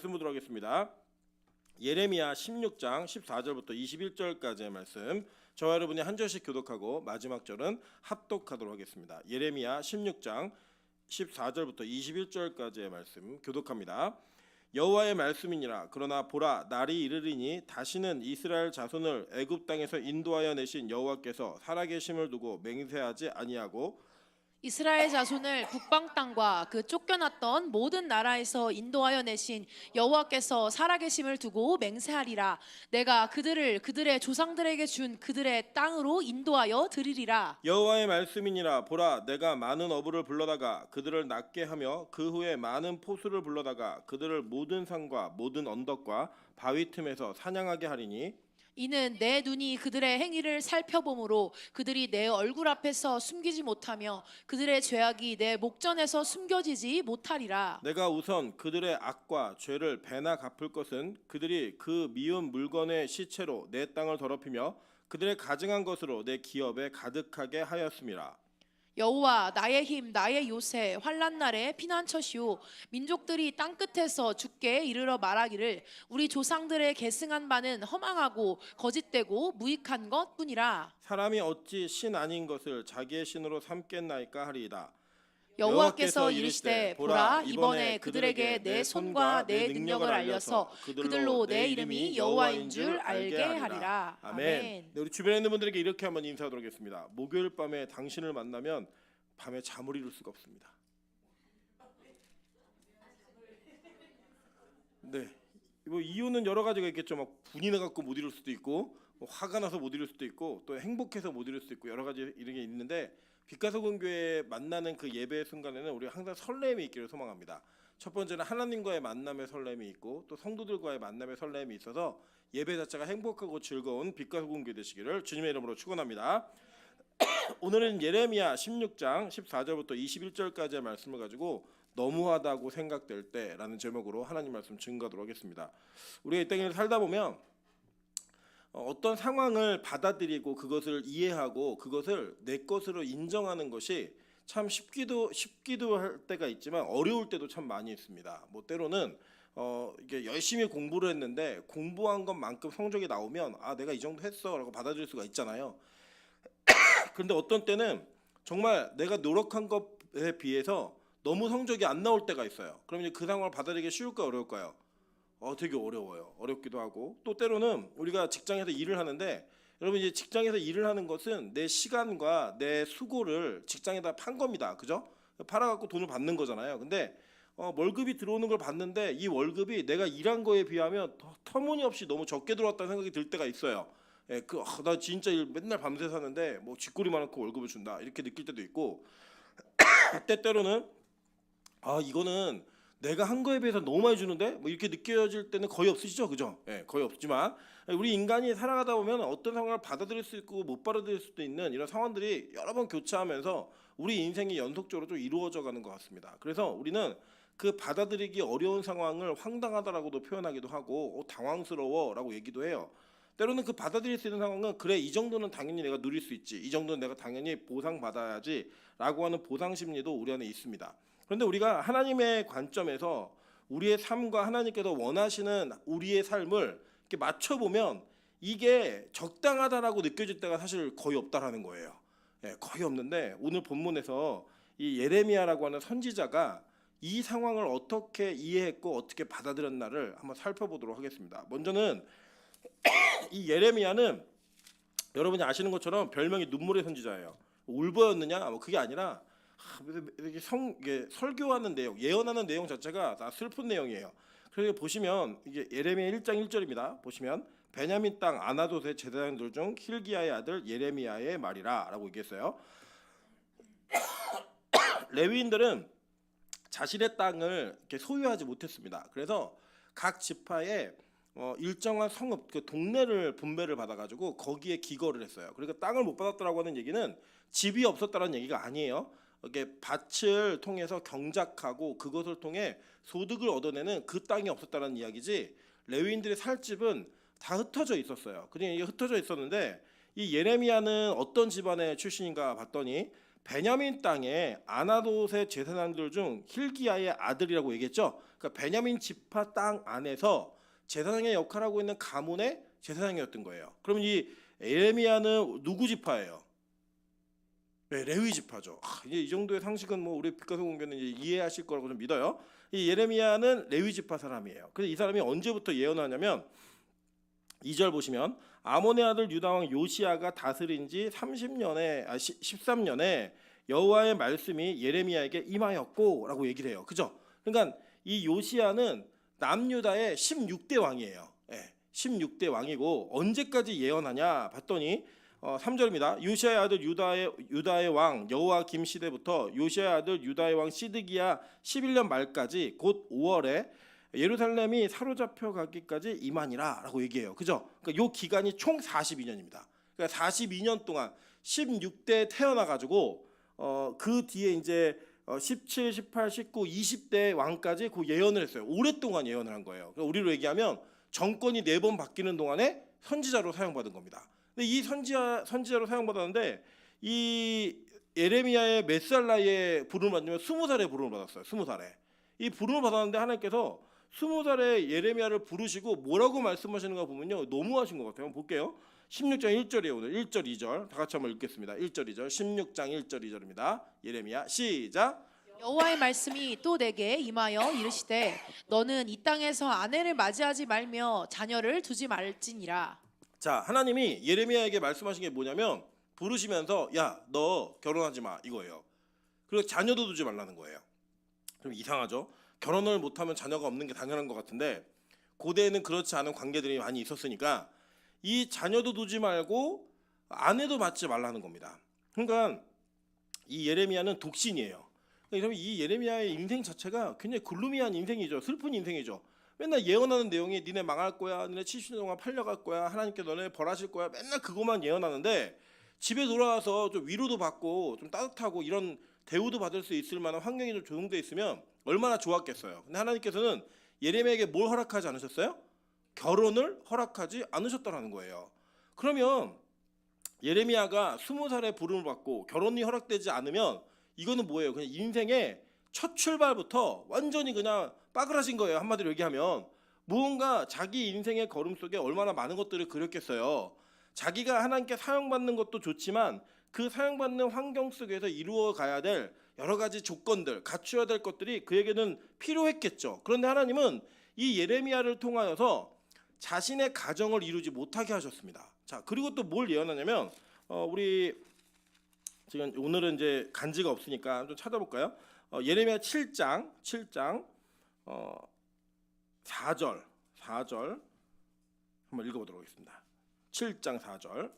말씀 보도록 하겠습니다. 예레미야 16장 14절부터 21절까지의 말씀, 저와 여러분이 한 절씩 교독하고 마지막 절은 합독하도록 하겠습니다. 예레미야 16장 14절부터 21절까지의 말씀 교독합니다. 여호와의 말씀이니라. 그러나 보라, 날이 이르리니 다시는 이스라엘 자손을 애굽 땅에서 인도하여 내신 여호와께서 살아계심을 두고 맹세하지 아니하고 이스라엘 자손을 북방 땅과 그 쫓겨났던 모든 나라에서 인도하여 내신 여호와께서 살아계심을 두고 맹세하리라. 내가 그들을 그들의 조상들에게 준 그들의 땅으로 인도하여 드리리라. 여호와의 말씀이니라. 보라, 내가 많은 어부를 불러다가 그들을 낫게 하며 그 후에 많은 포수를 불러다가 그들을 모든 산과 모든 언덕과 바위 틈에서 사냥하게 하리니 이는 내 눈이 그들의 행위를 살펴보므로 그들이 내 얼굴 앞에서 숨기지 못하며 그들의 죄악이 내 목전에서 숨겨지지 못하리라. 내가 우선 그들의 악과 죄를 배나 갚을 것은 그들이 그 미운 물건의 시체로 내 땅을 더럽히며 그들의 가증한 것으로 내 기업에 가득하게 하였음이라. 여호와 나의 힘 나의 요새 환난 날에 피난처시오. 민족들이 땅 끝에서 주께 이르러 말하기를 우리 조상들의 계승한 바는 허망하고 거짓되고 무익한 것뿐이라. 사람이 어찌 신 아닌 것을 자기의 신으로 삼겠나이까 하리이다. 여호와께서 이르시되 보라, 이번에 그들에게 내 손과 내 능력을 알려서 그들로 내 이름이 여호와인 줄 알게 하리라. 아멘. 네, 우리 주변에 있는 분들에게 이렇게 한번 인사하도록 하겠습니다. 목요일 밤에 당신을 만나면 밤에 잠을 이룰 수가 없습니다. 네, 뭐 이유는 여러 가지가 있겠죠. 막 분이 나갖고 못 이룰 수도 있고, 뭐 화가 나서 못 이룰 수도 있고, 또 행복해서 못 이룰 수도 있고, 여러 가지 이런 게 있는데, 빛가서금교회 만나는 그 예배 순간에는 우리가 항상 설렘이 있기를 소망합니다. 첫 번째는 하나님과의 만남의 설렘이 있고, 또 성도들과의 만남의 설렘이 있어서 예배 자체가 행복하고 즐거운 빛가서금교회 되시기를 주님의 이름으로 축원합니다. 오늘은 예레미야 16장 14절부터 21절까지의 말씀을 가지고 너무하다고 생각될 때라는 제목으로 하나님 말씀 증거하도록 하겠습니다. 우리가 이 땅에 살다 보면 어떤 상황을 받아들이고 그것을 이해하고 그것을 내 것으로 인정하는 것이 참 쉽기도 할 때가 있지만 어려울 때도 참 많이 있습니다. 뭐 때로는 이게 열심히 공부를 했는데 공부한 것만큼 성적이 나오면 내가 이 정도 했어라고 받아들일 수가 있잖아요. 그런데 어떤 때는 정말 내가 노력한 것에 비해서 너무 성적이 안 나올 때가 있어요. 그럼 이제 그 상황을 받아들이기 쉬울까요, 어려울까요? 되게 어려워요. 어렵기도 하고, 또 때로는 우리가 직장에서 일을 하는데, 여러분 이제 직장에서 일을 하는 것은 내 시간과 내 수고를 직장에다 판 겁니다. 그죠? 팔아갖고 돈을 받는 거잖아요. 근데 월급이 들어오는 걸 봤는데 이 월급이 내가 일한 거에 비하면 터무니없이 너무 적게 들어왔다는 생각이 들 때가 있어요. 예, 나 진짜 맨날 밤새 사는데 뭐 쥐꼬리 많고 월급을 준다 이렇게 느낄 때도 있고, 때때로는 이거는 내가 한 거에 비해서 너무 많이 주는데 뭐 이렇게 느껴질 때는 거의 없으시죠, 그죠? 예, 거의 없지만 우리 인간이 살아가다 보면 어떤 상황을 받아들일 수 있고 못 받아들일 수도 있는 이런 상황들이 여러 번 교차하면서 우리 인생이 연속적으로 좀 이루어져가는 것 같습니다. 그래서 우리는 그 받아들이기 어려운 상황을 황당하다라고도 표현하기도 하고 당황스러워라고 얘기도 해요. 때로는 그 받아들일 수 있는 상황은 그래, 이 정도는 당연히 내가 누릴 수 있지, 이 정도는 내가 당연히 보상받아야지라고 하는 보상심리도 우리 안에 있습니다. 그런데 우리가 하나님의 관점에서 우리의 삶과 하나님께서 원하시는 우리의 삶을 이렇게 맞춰보면 이게 적당하다라고 느껴질 때가 사실 거의 없다라는 거예요. 예, 거의 없는데 오늘 본문에서 이 예레미야라고 하는 선지자가 이 상황을 어떻게 이해했고 어떻게 받아들였나를 한번 살펴보도록 하겠습니다. 먼저는 이 예레미야는 여러분이 아시는 것처럼 별명이 눈물의 선지자예요. 울보였느냐? 뭐 그게 아니라 이게 설교하는 내용, 예언하는 내용 자체가 다 슬픈 내용이에요. 그래서 보시면 이게 예레미야 1장 1절입니다. 보시면 베냐민 땅 아나돗의 제사장들 중 힐기야의 아들 예레미야의 말이라라고 얘기했어요. 레위인들은 자신의 땅을 이렇게 소유하지 못했습니다. 그래서 각 지파에 일정한 성읍, 그 동네를 분배를 받아가지고 거기에 기거를 했어요. 그러니까 땅을 못 받았다라고 하는 얘기는 집이 없었다라는 얘기가 아니에요. 이렇게 밭을 통해서 경작하고 그것을 통해 소득을 얻어내는 그 땅이 없었다는 이야기지, 레위인들의 살 집은 다 흩어져 있었어요. 그냥 이게 흩어져 있었는데 이 예레미야는 어떤 집안의 출신인가 봤더니 베냐민 땅에 아나돗의 제사장들 중 hil기야의 아들이라고 얘기했죠. 그러니까 베냐민 지파 땅 안에서 제사장의 역할을 하고 있는 가문의 제사장이었던 거예요. 그럼 이 예레미야는 누구 지파예요? 네, 레위 지파죠. 이제 이 정도의 상식은 뭐 우리 빛과 소금교는 이제 이해하실 거라고 좀 믿어요. 이 예레미야는 레위 지파 사람이에요. 그래서 이 사람이 언제부터 예언하냐면 2절 보시면 아몬의 아들 유다 왕 요시야가 다스린 지 13년에 여호와의 말씀이 예레미야에게 임하였고라고 얘기를 해요. 그죠? 그러니까 이 요시야는 남유다의 16대 왕이에요. 16대 왕이고 언제까지 예언하냐 봤더니 3절입니다. 요시야의 아들 유다의 왕 여호와김 시대부터 요시야의 아들 유다의 왕 시드기야 11년 말까지 곧 5월에 예루살렘이 사로잡혀 가기까지 임하니라라고 얘기해요. 그죠? 그러니까 요 기간이 총 42년입니다. 그러니까 42년 동안 16대 태어나 가지고 그 뒤에 이제 17, 18, 19, 20대 왕까지 그 예언을 했어요. 오랫동안 예언을 한 거예요. 그러니까 우리로 얘기하면 정권이 4번 바뀌는 동안에 선지자로 사용받은 겁니다. 근데 이 선지자로 사용받았는데 이 예레미야의 몇 살 나이에 부름을 받냐면 20살에 부름을 받았어요. 20살에. 이 부름을 받았는데 하나님께서 20살에 예레미야를 부르시고 뭐라고 말씀하시는가 보면요. 너무하신 것 같아요. 한번 볼게요. 16장 1절이에요. 오늘 1절 2절 다 같이 한번 읽겠습니다. 1절 2절 16장 1절 2절입니다. 예레미야 시작. 여호와의 말씀이 또 내게 임하여 이르시되 너는 이 땅에서 아내를 맞이하지 말며 자녀를 두지 말지니라. 자, 하나님이 예레미야에게 말씀하신 게 뭐냐면 부르시면서 야, 너 결혼하지 마 이거예요. 그리고 자녀도 두지 말라는 거예요. 좀 이상하죠? 결혼을 못하면 자녀가 없는 게 당연한 것 같은데 고대에는 그렇지 않은 관계들이 많이 있었으니까 이 자녀도 두지 말고 아내도 맞지 말라는 겁니다. 그러니까 이 예레미야는 독신이에요. 그러니까 이 예레미야의 인생 자체가 굉장히 글루미한 인생이죠. 슬픈 인생이죠. 맨날 예언하는 내용이 니네 망할 거야, 니네 70년 동안 팔려갈 거야, 하나님께 너네 벌하실 거야, 맨날 그것만 예언하는데 집에 돌아와서 좀 위로도 받고 좀 따뜻하고 이런 대우도 받을 수 있을 만한 환경이 좀 조성돼 있으면 얼마나 좋았겠어요. 근데 하나님께서는 예레미야에게 뭘 허락하지 않으셨어요? 결혼을 허락하지 않으셨다라는 거예요. 그러면 예레미야가 20살에 부름을 받고 결혼이 허락되지 않으면 이거는 뭐예요? 그냥 인생의 첫 출발부터 완전히 그냥 빠그라진 거예요. 한마디로 얘기하면 무언가 자기 인생의 걸음 속에 얼마나 많은 것들을 그렸겠어요. 자기가 하나님께 사용받는 것도 좋지만 그 사용받는 환경 속에서 이루어 가야 될 여러 가지 조건들, 갖추어야 될 것들이 그에게는 필요했겠죠. 그런데 하나님은 이 예레미야를 통하여서 자신의 가정을 이루지 못하게 하셨습니다. 자, 그리고 또 뭘 예언하냐면 우리 지금 오늘은 이제 간지가 없으니까 좀 찾아볼까요? 예레미야 7장 4절 한번 읽어보도록 하겠습니다. 7장 4절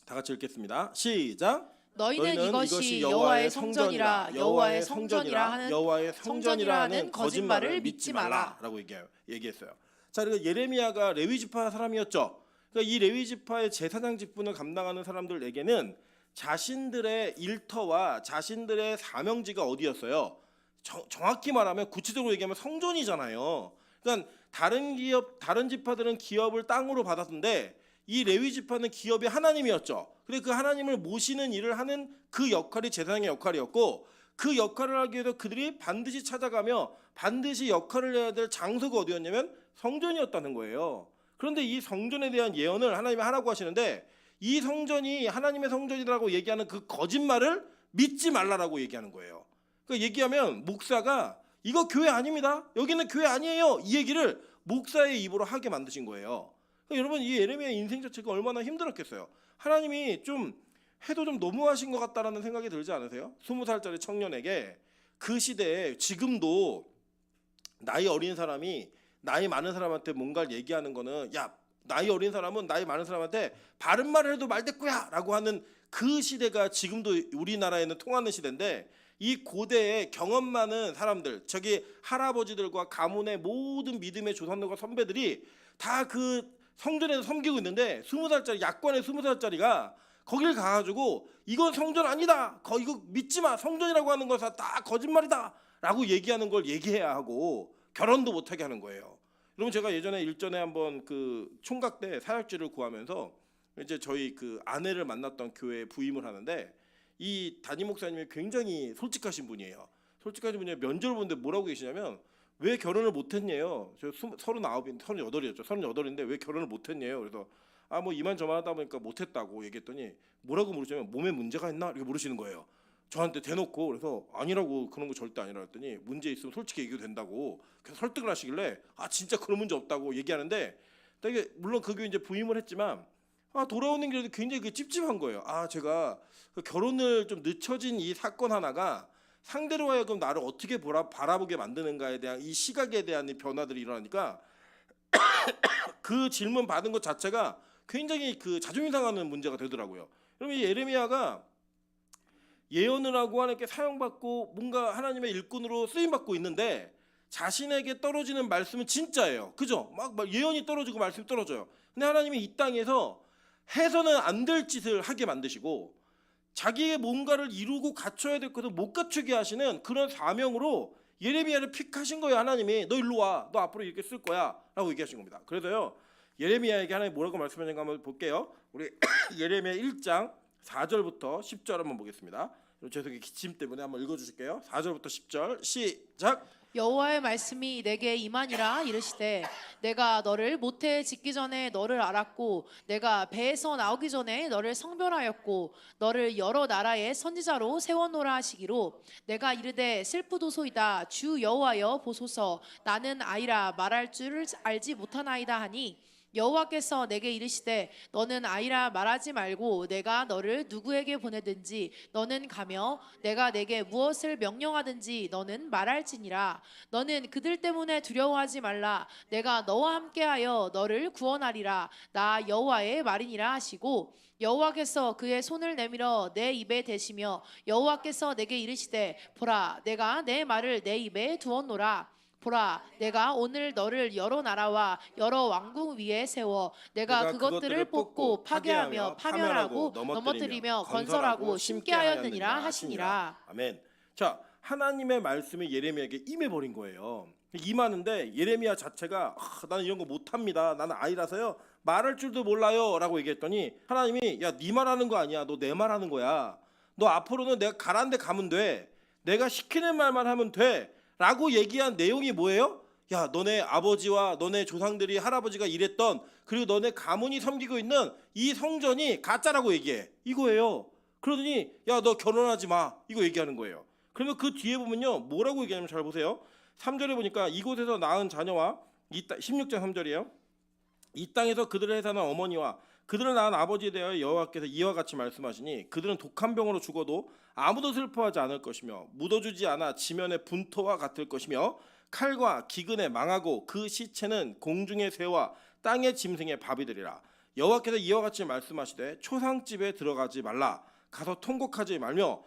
다 같이 읽겠습니다. 시작. 너희는 이것이 여호와의 성전이라 여호와의 성전이라 하는 거짓말을 믿지 마라라고 얘기했어요. 자, 그리고 예레미야가 레위 지파 사람이었죠. 그러니까 이 레위 지파의 제사장 직분을 감당하는 사람들에게는 자신들의 일터와 자신들의 사명지가 어디였어요? 정확히 말하면 구체적으로 얘기하면 성전이잖아요. 그러니까 다른 지파들은 기업을 땅으로 받았는데 이 레위 지파는 기업이 하나님이었죠. 그래서 그 하나님을 모시는 일을 하는 그 역할이 제사장의 역할이었고 그 역할을 하기 위해서 그들이 반드시 찾아가며 반드시 역할을 해야 될 장소가 어디였냐면 성전이었다는 거예요. 그런데 이 성전에 대한 예언을 하나님이 하라고 하시는데 이 성전이 하나님의 성전이라고 얘기하는 그 거짓말을 믿지 말라라고 얘기하는 거예요. 그러니까 얘기하면 목사가 이거 교회 아닙니다. 여기는 교회 아니에요. 이 얘기를 목사의 입으로 하게 만드신 거예요. 그러니까 여러분 이 예레미야의 인생 자체가 얼마나 힘들었겠어요. 하나님이 좀 해도 좀 너무하신 것 같다라는 생각이 들지 않으세요? 20살짜리 청년에게 그 시대에 지금도 나이 어린 사람이 나이 많은 사람한테 뭔가를 얘기하는 거는 야 나이 어린 사람은 나이 많은 사람한테 바른 말을 해도 말대꾸야 라고 하는 그 시대가 지금도 우리나라에는 통하는 시대인데 이 고대에 경험 많은 사람들 저기 할아버지들과 가문의 모든 믿음의 조상들과 선배들이 다 그 성전에서 섬기고 있는데 20살짜리 약관의 20살짜리가 거길 가가지고 이건 성전 아니다 이거 믿지 마 성전이라고 하는 것은 다 거짓말이다 라고 얘기하는 걸 얘기해야 하고 결혼도 못하게 하는 거예요. 여러분 제가 예전에 일전에 한번 그 총각 때 사역지를 구하면서 이제 저희 그 아내를 만났던 교회에 부임을 하는데 이 담임 목사님이 굉장히 솔직하신 분이에요. 솔직하신 분이 면접을 보는데 뭐라고 계시냐면 왜 결혼을 못했냐요. 저 39인 38이었죠. 38인데 왜 결혼을 못했냐요. 그래서 뭐 이만저만 하다 보니까 못했다고 얘기했더니 뭐라고 물으시냐면 몸에 문제가 있나 이렇게 물으시는 거예요. 저한테 대놓고. 그래서 아니라고, 그런 거 절대 아니라 했더니 문제 있으면 솔직히 얘기해도 된다고 그래서 설득을 하시길래 진짜 그런 문제 없다고 얘기하는데 되게 물론 그 교회 이제 부임을 했지만 돌아오는 길에도 굉장히 그 찝찝한 거예요. 제가 그 결혼을 좀 늦춰진 이 사건 하나가 상대로 하여금 나를 어떻게 바라보게 만드는가에 대한 이 시각에 대한 이 변화들이 일어나니까 그 질문 받은 것 자체가 굉장히 그 자존심 상하는 문제가 되더라고요. 그러면 이 예레미야가 예언을 하고 하나님께 사용받고 뭔가 하나님의 일꾼으로 쓰임 받고 있는데 자신에게 떨어지는 말씀은 진짜예요. 그죠? 막 예언이 떨어지고 말씀이 떨어져요. 근데 하나님이 이 땅에서 해서는 안 될 짓을 하게 만드시고 자기의 뭔가를 이루고 갖춰야 될 것을 못 갖추게 하시는 그런 사명으로 예레미야를 픽하신 거예요. 하나님이 너 일로 와, 너 앞으로 이렇게 쓸 거야 라고 얘기하신 겁니다. 그래서요 예레미야에게 하나님 뭐라고 말씀하셨는가 한번 볼게요. 우리 예레미야 1장 4절부터 10절 한번 보겠습니다. 죄송해요, 기침 때문에 한번 읽어주실게요. 4절부터 10절 시작. 여호와의 말씀이 내게 임하니라 이르시되 내가 너를 모태에 짓기 전에 너를 알았고 내가 배에서 나오기 전에 너를 성별하였고 너를 여러 나라의 선지자로 세워놓으라 하시기로 내가 이르되 슬프도소이다 주 여호와여 보소서 나는 아이라 말할 줄을 알지 못하나이다 하니 여호와께서 내게 이르시되 너는 아이라 말하지 말고 내가 너를 누구에게 보내든지 너는 가며 내가 내게 무엇을 명령하든지 너는 말할지니라. 너는 그들 때문에 두려워하지 말라. 내가 너와 함께하여 너를 구원하리라. 나 여호와의 말이니라 하시고 여호와께서 그의 손을 내밀어 내 입에 대시며 여호와께서 내게 이르시되 보라 내가 내 말을 내 입에 두었노라. 보라 내가 오늘 너를 여러 나라와 여러 왕국 위에 세워 내가 그것들을 뽑고 파괴하며 파멸하고 넘어뜨리며 건설하고 심게 하였느니라 하시니라. 아멘. 자, 하나님의 말씀이 예레미야에게 임해버린 거예요. 임하는데 예레미야 자체가 나는 이런 거 못합니다, 나는 아이라서요 말할 줄도 몰라요 라고 얘기했더니 하나님이 야, 네 말하는 거 아니야, 너 내 말하는 거야. 너 앞으로는 내가 가라는 데 가면 돼, 내가 시키는 말만 하면 돼 라고 얘기한 내용이 뭐예요? 야, 너네 아버지와 너네 조상들이 할아버지가 일했던 그리고 너네 가문이 섬기고 있는 이 성전이 가짜라고 얘기해, 이거예요. 그러더니 야, 너 결혼하지 마, 이거 얘기하는 거예요. 그러면 그 뒤에 보면요 뭐라고 얘기하냐면 잘 보세요. 3절에 보니까 이곳에서 낳은 자녀와 16장 3절이에요. 이 땅에서 그들을 해사는 어머니와 그들을 낳은 아버지에 대하여 여호와께서 이와 같이 말씀하시니 그들은 독한 병으로 죽어도 아무도 슬퍼하지 않을 것이며 묻어주지 않아 지면의 분토와 같을 것이며 칼과 기근에 망하고 그 시체는 공중의 새와 땅의 짐승의 밥이 되리라. 여호와께서 이와 같이 말씀하시되 초상집에 들어가지 말라. 가서 통곡하지 말며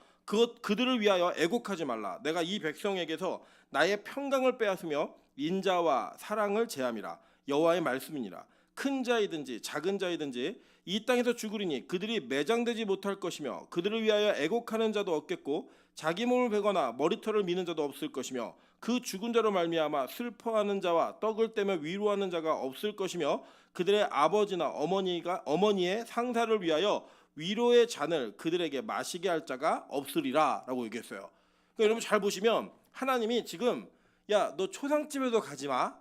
그들을 위하여 애곡하지 말라. 내가 이 백성에게서 나의 평강을 빼앗으며 인자와 사랑을 제함이라. 여호와의 말씀이니라. 큰 자이든지 작은 자이든지 이 땅에서 죽으리니 그들이 매장되지 못할 것이며 그들을 위하여 애곡하는 자도 없겠고 자기 몸을 베거나 머리털을 미는 자도 없을 것이며 그 죽은 자로 말미암아 슬퍼하는 자와 떡을 떼며 위로하는 자가 없을 것이며 그들의 아버지나 어머니의 상사를 위하여 위로의 잔을 그들에게 마시게 할 자가 없으리라 라고 얘기했어요. 그러니까 여러분 잘 보시면 하나님이 지금 야, 너 초상집에도 가지 마.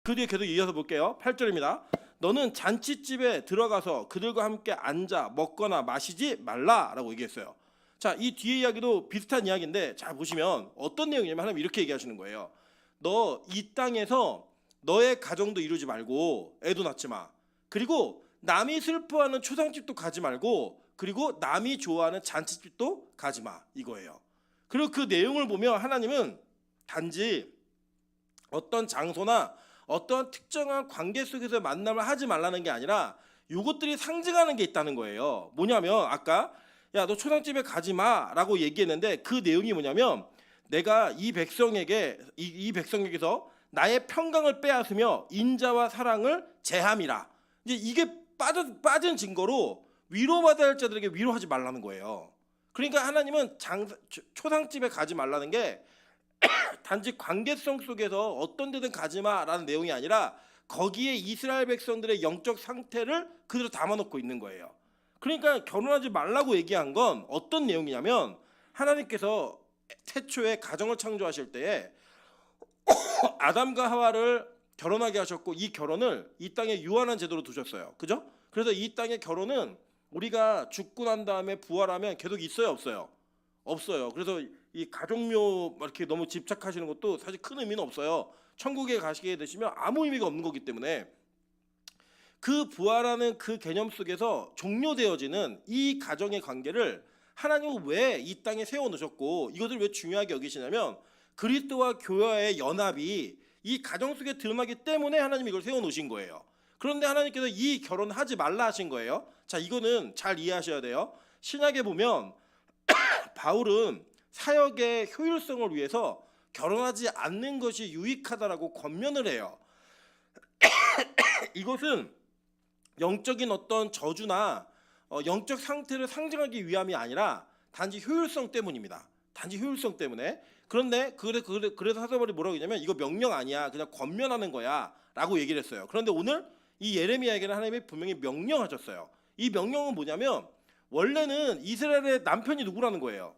그 뒤에 계속 이어서 볼게요. 8절입니다. 너는 잔치집에 들어가서 그들과 함께 앉아 먹거나 마시지 말라라고 얘기했어요. 자, 이 뒤에 이야기도 비슷한 이야기인데 자 보시면 어떤 내용이냐면 하나님 이렇게 얘기하시는 거예요. 너 이 땅에서 너의 가정도 이루지 말고 애도 낳지 마. 그리고 남이 슬퍼하는 초상집도 가지 말고 그리고 남이 좋아하는 잔치집도 가지 마, 이거예요. 그리고 그 내용을 보면 하나님은 단지 어떤 장소나 어떤 특정한 관계 속에서 만남을 하지 말라는 게 아니라 이것들이 상징하는 게 있다는 거예요. 뭐냐면 아까 야, 너 초상집에 가지 마라고 얘기했는데 그 내용이 뭐냐면 내가 이 백성에게서 나의 평강을 빼앗으며 인자와 사랑을 제함이라. 이제 이게 빠진 증거로 위로받아야 할 자들에게 위로하지 말라는 거예요. 그러니까 하나님은 초상집에 가지 말라는 게 단지 관계성 속에서 어떤 데든 가지마라는 내용이 아니라 거기에 이스라엘 백성들의 영적 상태를 그대로 담아놓고 있는 거예요. 그러니까 결혼하지 말라고 얘기한 건 어떤 내용이냐면 하나님께서 태초에 가정을 창조하실 때에 아담과 하와를 결혼하게 하셨고 이 결혼을 이 땅에 유한한 제도로 두셨어요. 그죠? 그래서 이 땅의 결혼은 우리가 죽고 난 다음에 부활하면 계속 있어요, 없어요? 없어요. 그래서 이 가족묘 이렇게 너무 집착하시는 것도 사실 큰 의미는 없어요. 천국에 가시게 되시면 아무 의미가 없는 거기 때문에 그 부활하는 그 개념 속에서 종료되어지는 이 가정의 관계를 하나님은 왜 이 땅에 세워놓으셨고 이것을 왜 중요하게 여기시냐면 그리스도와 교회의 연합이 이 가정 속에 드러나기 때문에 하나님이 이걸 세워놓으신 거예요. 그런데 하나님께서 이 결혼하지 말라 하신 거예요. 자, 이거는 잘 이해하셔야 돼요. 신약에 보면 바울은 사역의 효율성을 위해서 결혼하지 않는 것이 유익하다라고 권면을 해요. 이것은 영적인 어떤 저주나 영적 상태를 상징하기 위함이 아니라 단지 효율성 때문입니다. 단지 효율성 때문에. 그런데 그래서 사도 바울이 뭐라고 했냐면 이거 명령 아니야. 그냥 권면하는 거야 라고 얘기를 했어요. 그런데 오늘 이 예레미야에게는 하나님이 분명히 명령하셨어요. 이 명령은 뭐냐면 원래는 이스라엘의 남편이 누구라는 거예요.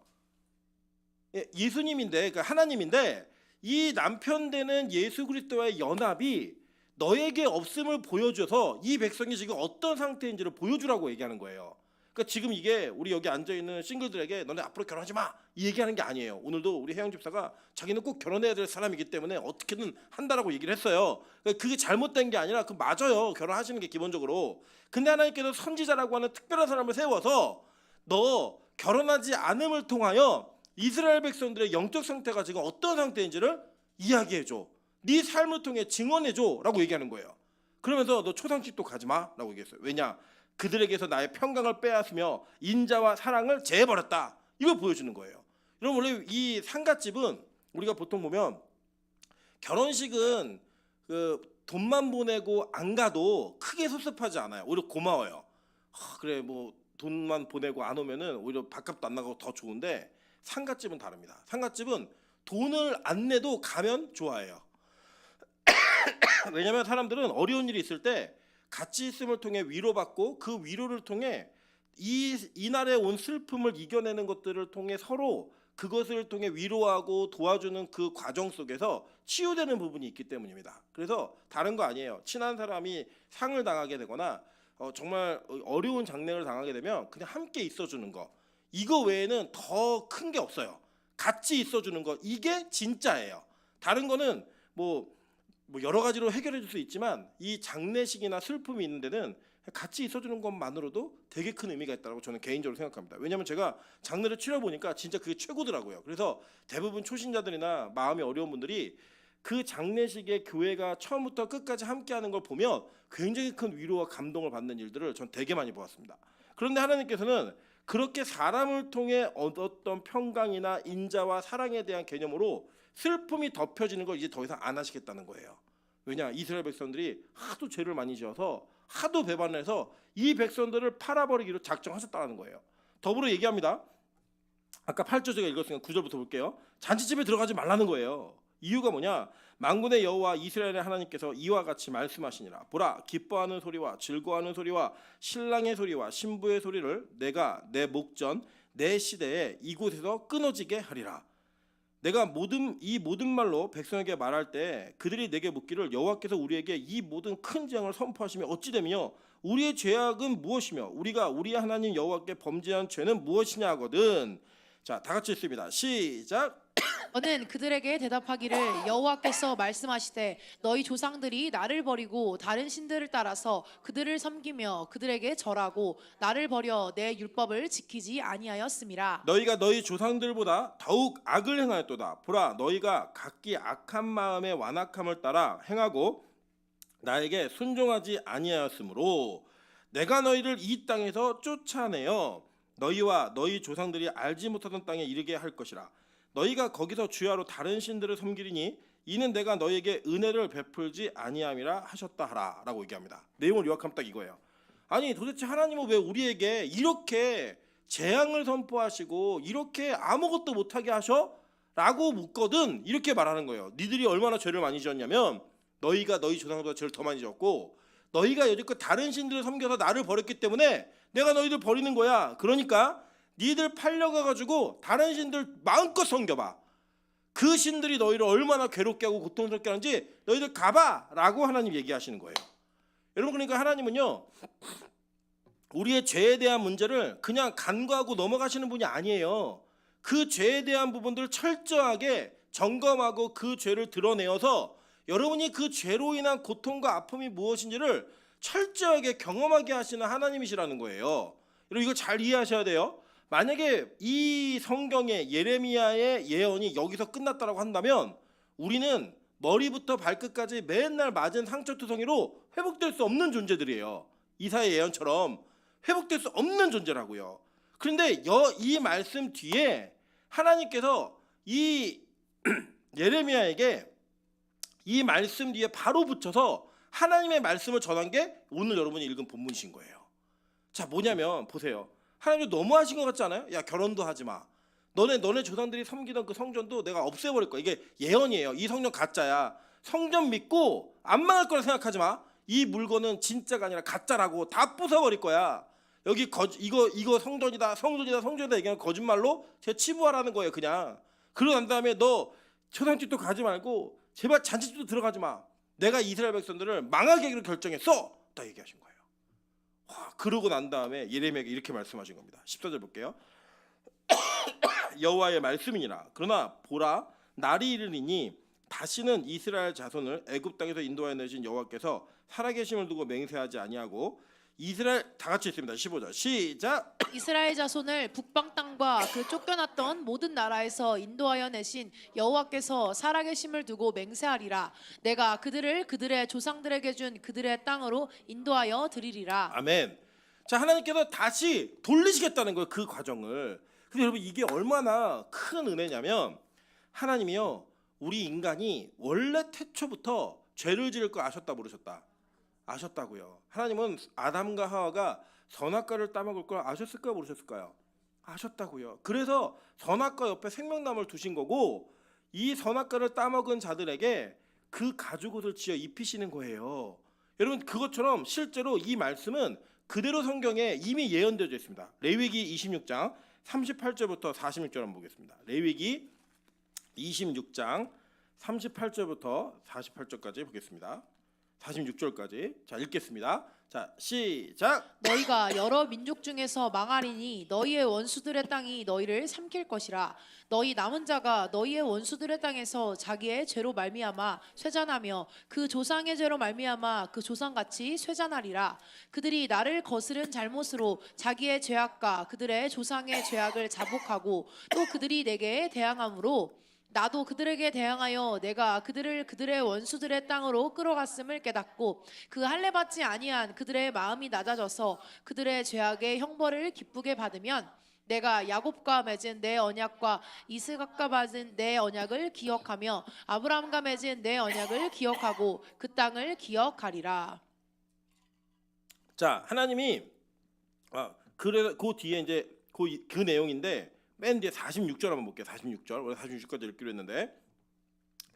예수님인데, 그러니까 하나님인데 이 남편 되는 예수 그리스도와의 연합이 너에게 없음을 보여줘서 이 백성이 지금 어떤 상태인지를 보여주라고 얘기하는 거예요. 그러니까 지금 이게 우리 여기 앉아있는 싱글들에게 너네 앞으로 결혼하지 마 이 얘기하는 게 아니에요. 오늘도 우리 혜영 집사가 자기는 꼭 결혼해야 될 사람이기 때문에 어떻게든 한다라고 얘기를 했어요. 그러니까 그게 잘못된 게 아니라 그 맞아요. 결혼하시는 게 기본적으로. 근데 하나님께서 선지자라고 하는 특별한 사람을 세워서 너 결혼하지 않음을 통하여 이스라엘 백성들의 영적 상태가 지금 어떤 상태인지를 이야기해줘. 네 삶을 통해 증언해줘라고 얘기하는 거예요. 그러면서 너 초상집도 가지마라고 얘기했어요. 왜냐? 그들에게서 나의 평강을 빼앗으며 인자와 사랑을 제해버렸다. 이걸 보여주는 거예요. 여러분 원래 이 상갓집은 우리가 보통 보면 결혼식은 그 돈만 보내고 안 가도 크게 섭섭하지 않아요. 오히려 고마워요. 그래 뭐 돈만 보내고 안 오면은 오히려 밥값도 안 나가고 더 좋은데 상갓집은 다릅니다. 상갓집은 돈을 안 내도 가면 좋아해요. 왜냐하면 사람들은 어려운 일이 있을 때 같이 있음을 통해 위로받고 그 위로를 통해 이날에 온 슬픔을 이겨내는 것들을 통해 서로 그것을 통해 위로하고 도와주는 그 과정 속에서 치유되는 부분이 있기 때문입니다. 그래서 다른 거 아니에요. 친한 사람이 상을 당하게 되거나 정말 어려운 장례를 당하게 되면 그냥 함께 있어주는 거. 이거 외에는 더 큰 게 없어요. 같이 있어주는 거. 이게 진짜예요. 다른 거는 뭐 여러 가지로 해결해 줄 수 있지만 이 장례식이나 슬픔이 있는 데는 같이 있어주는 것만으로도 되게 큰 의미가 있다고 저는 개인적으로 생각합니다. 왜냐하면 제가 장례를 치러보니까 진짜 그게 최고더라고요. 그래서 대부분 초신자들이나 마음이 어려운 분들이 그 장례식에 교회가 처음부터 끝까지 함께하는 걸 보면 굉장히 큰 위로와 감동을 받는 일들을 전 되게 많이 보았습니다. 그런데 하나님께서는 그렇게 사람을 통해 얻었던 평강이나 인자와 사랑에 대한 개념으로 슬픔이 덮여지는 걸 이제 더 이상 안 하시겠다는 거예요. 왜냐? 이스라엘 백성들이 하도 죄를 많이 지어서 하도 배반해서 이 백성들을 팔아버리기로 작정하셨다는 거예요. 더불어 얘기합니다. 아까 8절 제가 읽었으니까 9절부터 볼게요. 잔치집에 들어가지 말라는 거예요. 이유가 뭐냐? 만군의 여호와 이스라엘의 하나님께서 이와 같이 말씀하시니라. 보라, 기뻐하는 소리와 즐거워하는 소리와 신랑의 소리와 신부의 소리를 내가 내 목전 내 시대에 이곳에서 끊어지게 하리라. 내가 이 모든 말로 백성에게 말할 때 그들이 내게 묻기를 여호와께서 우리에게 이 모든 큰 재앙을 선포하시며 어찌 되며 우리의 죄악은 무엇이며 우리가 우리 하나님 여호와께 범죄한 죄는 무엇이냐 하거든. 자, 다 같이 읽습니다. 시작. 너는 그들에게 대답하기를 여호와께서 말씀하시되 너희 조상들이 나를 버리고 다른 신들을 따라서 그들을 섬기며 그들에게 절하고 나를 버려 내 율법을 지키지 아니하였음이라. 너희가 너희 조상들보다 더욱 악을 행하였도다. 보라, 너희가 각기 악한 마음의 완악함을 따라 행하고 나에게 순종하지 아니하였으므로 내가 너희를 이 땅에서 쫓아내어 너희와 너희 조상들이 알지 못하던 땅에 이르게 할 것이라. 너희가 거기서 주야로 다른 신들을 섬기리니 이는 내가 너희에게 은혜를 베풀지 아니함이라 하셨다 하라라고 얘기합니다. 내용을 요약하면 딱 이거예요. 아니 도대체 하나님은 왜 우리에게 이렇게 재앙을 선포하시고 이렇게 아무것도 못하게 하셔? 라고 묻거든 이렇게 말하는 거예요. 니들이 얼마나 죄를 많이 지었냐면 너희가 너희 조상보다 죄를 더 많이 지었고 너희가 여지껏 다른 신들을 섬겨서 나를 버렸기 때문에 내가 너희들 버리는 거야. 그러니까 니들 팔려가가지고 다른 신들 마음껏 섬겨봐. 그 신들이 너희를 얼마나 괴롭게 하고 고통스럽게 하는지 너희들 가봐 라고 하나님 얘기하시는 거예요. 여러분, 그러니까 하나님은요 우리의 죄에 대한 문제를 그냥 간과하고 넘어가시는 분이 아니에요. 그 죄에 대한 부분들을 철저하게 점검하고 그 죄를 드러내어서 여러분이 그 죄로 인한 고통과 아픔이 무엇인지를 철저하게 경험하게 하시는 하나님이시라는 거예요. 여러분, 이거 잘 이해하셔야 돼요. 만약에 이 성경의 예레미야의 예언이 여기서 끝났다라고 한다면 우리는 머리부터 발끝까지 맨날 맞은 상처투성이로 회복될 수 없는 존재들이에요. 이사야 예언처럼 회복될 수 없는 존재라고요. 그런데 이 말씀 뒤에 하나님께서 이 예레미야에게 이 말씀 뒤에 바로 붙여서 하나님의 말씀을 전한 게 오늘 여러분이 읽은 본문이신 거예요. 자, 뭐냐면 보세요. 하나님 너무하신 것 같지 않아요? 야, 결혼도 하지 마. 너네 조상들이 섬기던 그 성전도 내가 없애버릴 거야. 이게 예언이에요. 이 성전 가짜야. 성전 믿고 안 망할 거라 생각하지 마. 이 물건은 진짜가 아니라 가짜라고 다 부숴버릴 거야. 여기 이거 성전이다 얘기하는 거짓말로 제 치부하라는 거예요. 그냥. 그러고 난 다음에 너 초상집도 가지 말고 제발 잔치집도 들어가지 마. 내가 이스라엘 백성들을 망하게 하기로 결정했어. 딱 얘기하신 거예요. 와, 그러고 난 다음에 예레미야에게 이렇게 말씀하신 겁니다. 14절 볼게요. 여호와의 말씀이니라. 그러나 보라, 날이 이르리니 다시는 이스라엘 자손을 애굽 땅에서 인도하여 내신 여호와께서 살아계심을 두고 맹세하지 아니하고 이스라엘 다 같이 있습니다. 15절 시작. 이스라엘 자손을 북방 땅과 그 쫓겨났던 모든 나라에서 인도하여 내신 여호와께서 살아계심을 두고 맹세하리라. 내가 그들을 그들의 조상들에게 준 그들의 땅으로 인도하여 드리리라. 아멘. 자, 하나님께서 다시 돌리시겠다는 거예요. 그 과정을. 근데 여러분, 이게 얼마나 큰 은혜냐면 하나님이요 우리 인간이 원래 태초부터 죄를 지을 거 아셨다 모르셨다? 아셨다고요. 하나님은 아담과 하와가 선악과를 따먹을 걸 아셨을까요 모르셨을까요? 아셨다고요. 그래서 선악과 옆에 생명나무를 두신 거고 이 선악과를 따먹은 자들에게 그 가죽옷을 지어 입히시는 거예요. 여러분, 그것처럼 실제로 이 말씀은 그대로 성경에 이미 예언되어 있습니다. 레위기 26장 38절부터 46절 한번 보겠습니다. 레위기 26장 38절부터 48절까지 보겠습니다. 46절까지. 자, 읽겠습니다. 자, 시작. 너희가 여러 민족 중에서 망하리니 너희의 원수들의 땅이 너희를 삼킬 것이라. 너희 남은 자가 너희의 원수들의 땅에서 자기의 죄로 말미암아 쇠잔하며 그 조상의 죄로 말미암아 그 조상같이 쇠잔하리라. 그들이 나를 거스른 잘못으로 자기의 죄악과 그들의 조상의 죄악을 자복하고 또 그들이 내게 대항함으로 나도 그들에게 대항하여 내가 그들을 그들의 원수들의 땅으로 끌어갔음을 깨닫고 그 할례 받지 아니한 그들의 마음이 낮아져서 그들의 죄악의 형벌을 기쁘게 받으면 내가 야곱과 맺은 내 언약과 이스각과 맺은 내 언약을 기억하며 아브라함과 맺은 내 언약을 기억하고 그 땅을 기억하리라. 자, 하나님이 그래서 그 뒤에 이제 그 내용인데 맨 뒤에 46절 한번 볼게요. 46절. 원래 46절까지 읽기로 했는데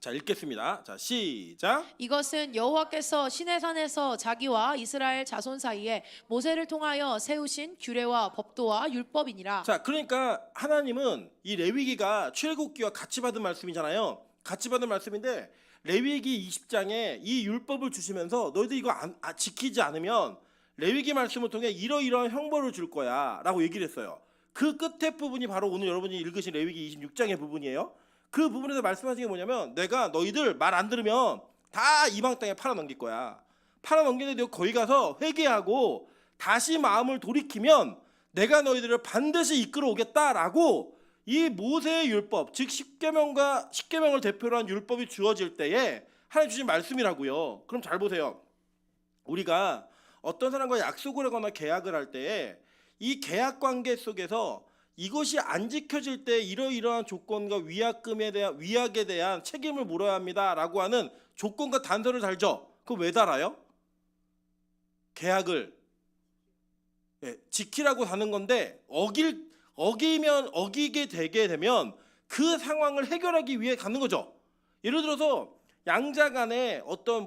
자, 읽겠습니다. 자, 시작. 이것은 여호와께서 시내산에서 자기와 이스라엘 자손 사이에 모세를 통하여 세우신 규례와 법도와 율법이니라. 자, 그러니까 하나님은 이 레위기가 출애굽기와 같이 받은 말씀이잖아요. 같이 받은 말씀인데 레위기 20장에 이 율법을 주시면서 너희들 이거 지키지 않으면 레위기 말씀을 통해 이러이러한 형벌을 줄 거야 라고 얘기를 했어요. 그 끝에 부분이 바로 오늘 여러분이 읽으신 레위기 26장의 부분이에요. 그 부분에서 말씀하신 게 뭐냐면 내가 너희들 말 안 들으면 다 이방 땅에 팔아넘길 거야. 팔아넘기는데 거기 가서 회개하고 다시 마음을 돌이키면 내가 너희들을 반드시 이끌어 오겠다라고 이 모세의 율법, 즉 십계명을 대표로 한 율법이 주어질 때에 하나님 주신 말씀이라고요. 그럼 잘 보세요. 우리가 어떤 사람과 약속을 하거나 계약을 할 때에 이 계약 관계 속에서 이것이 안 지켜질 때 이러이러한 조건과 위약에 대한 책임을 물어야 합니다라고 하는 조건과 단서를 달죠. 그거 왜 달아요? 계약을 지키라고 하는 건데 어기게 되게 되면 그 상황을 해결하기 위해 가는 거죠. 예를 들어서 양자 간에 어떤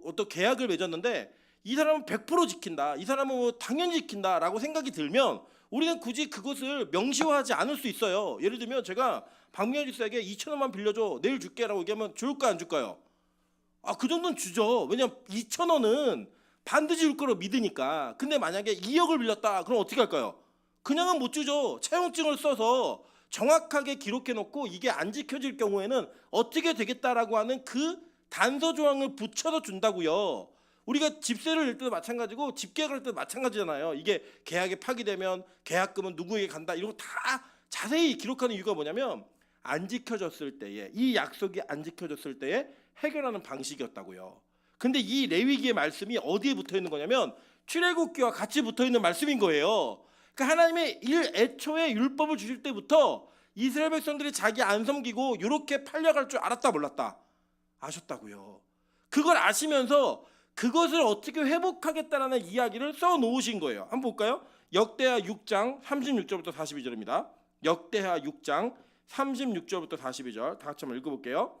어떤 계약을 맺었는데 이 사람은 100% 지킨다, 이 사람은 뭐 당연히 지킨다라고 생각이 들면 우리는 굳이 그것을 명시화하지 않을 수 있어요. 예를 들면 제가 박명현 지사에게 2,000원만 빌려줘, 내일 줄게라고 얘기하면 줄까 안 줄까요? 그 정도는 주죠. 왜냐면 2,000원은 반드시 줄 거로 믿으니까. 근데 만약에 2억을 빌렸다, 그럼 어떻게 할까요? 그냥은 못 주죠. 차용증을 써서 정확하게 기록해 놓고 이게 안 지켜질 경우에는 어떻게 되겠다라고 하는 그 단서 조항을 붙여서 준다고요. 우리가 집세를 낼 때도 마찬가지고 집계약을 할 때도 마찬가지잖아요. 이게 계약이 파기되면 계약금은 누구에게 간다, 이런 거 다 자세히 기록하는 이유가 뭐냐면 안 지켜졌을 때에, 이 약속이 안 지켜졌을 때에 해결하는 방식이었다고요. 근데 이 레위기의 말씀이 어디에 붙어 있는 거냐면 출애굽기와 같이 붙어 있는 말씀인 거예요. 그러니까 하나님의 애초에 율법을 주실 때부터 이스라엘 백성들이 자기 안 섬기고 이렇게 팔려갈 줄 알았다 몰랐다? 아셨다고요. 그걸 아시면서 그것을 어떻게 회복하겠다라는 이야기를 써 놓으신 거예요. 한번 볼까요? 역대하 6장 36절부터 42절입니다. 역대하 6장 36절부터 42절 다 같이 한번 읽어볼게요.